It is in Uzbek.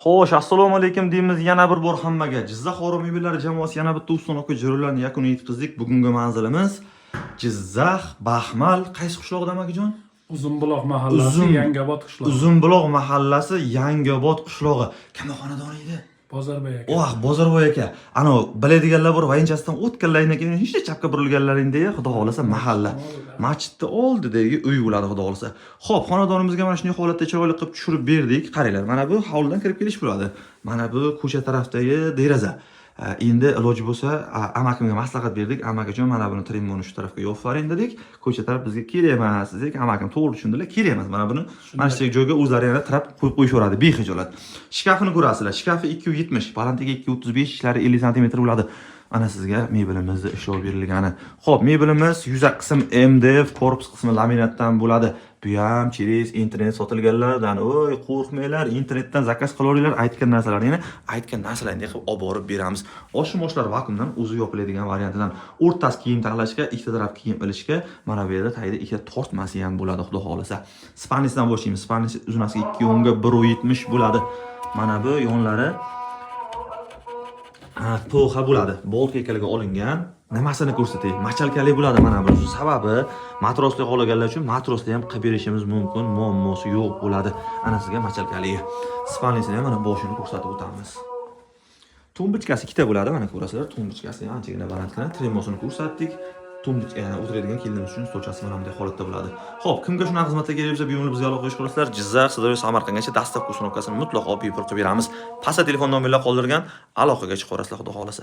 Xo'sh, assalomu alaykum deymiz yana bir bor hammaga. Jizzax Xo'roy mebellari jamoasi yana bitta ustonoqqa jirovlarni yakuniga yetkazdik. Bugungi manzilimiz Jizzax Baxmal qaysi qishloqda akajon? Uzunbuloq mahallasi, Yangiobod qishlog'i. Uzunbuloq mahallasi, Yangiobod qishlog'i. Kimning xonadoni edi? Bozorboy aka. Oh, Bozorboy aka. Ana biladiganlar bor, vayinchasidan o'tganlardan keyin hech chapga burilganlaringda, xudo xolasa mahalla. Masjidni oldidagi uy bo'ladi, xudo xolasa. Xo'p, xonadonimizga mana shunday holatda chiroyli qilib tushirib berdik. Qaranglar, mana bu hovlidan kirib kelish bo'ladi. Mana bu ko'cha tarafdagi deraza. Endi iloji bo'lsa, amakimga maslahat berdik. Amakajon, mana buni trimonni shu tarafga yo'faring dedik. Ko'cha taraf bizga kerak emas dedik. Amakim to'g'ri tushundilar, kerak emas. Mana buni mana shu joyga o'zlari yana tirab qo'yib qo'yishaveradi, behijolat. Shkafini ko'rasizlar. Shkafi 270, balandligi 235, ishlari 50 sm bo'ladi. Ana sizga mebelimizni ishlov berilgani. Xo'p, mebelimiz yuzaq qism MDF, korpus qismi laminatdan bo'ladi. Bu ham через internet sotilganlardan. Oy, qo'rqmanglar, internetdan zakaz qilaveringlar, aytgan narsalarni, aytgan narsalarni qilib olib borib beramiz. Oshmoshlar vakuumdan o'zi yopiladigan variantidan, o'rtasi kiyim taxlashga, ikkita taraf kiyim ilishga, mana bu yerda tagida ikkita tortmasi ham bo'ladi, xudo xolasa. Spanisdan boshlaymiz. Spanis uzunasiga 2 o'ngga 170 bo'ladi. Mana bu yonlari to'xa bo'ladi. Bolt ekaliga olingan. Nimasini ko'rsatay? Machalkali bo'ladi mana bu. Sababi matrosli qolganlar uchun matrosli ham qilib berishimiz mumkin, muammosi yo'q bo'ladi. Ana sizga machalkali. Spanisini ham mana boshini ko'rsatib o'tamiz. Tumbichkasi ikkita bo'ladi, mana ko'rasizlar. Tumbichkasi ham anchagina balandgina. Tremosini ko'rsatdik. Tumbichka o'tiradigan kelinimiz uchun stolchasi mana bunday holatda bo'ladi. Xo'p, kimga shunaqa xizmatga kerak bo'lsa, bemalol bizga aloqa qilasizlar. Jizzax, Sirdaryo, Samarqandgacha dastavka ustunovkasini mutlaqo bepul qilib beramiz. Pastda telefon nomerlar qoldirgan, aloqaga chiqarasizlar, xudo xolasa.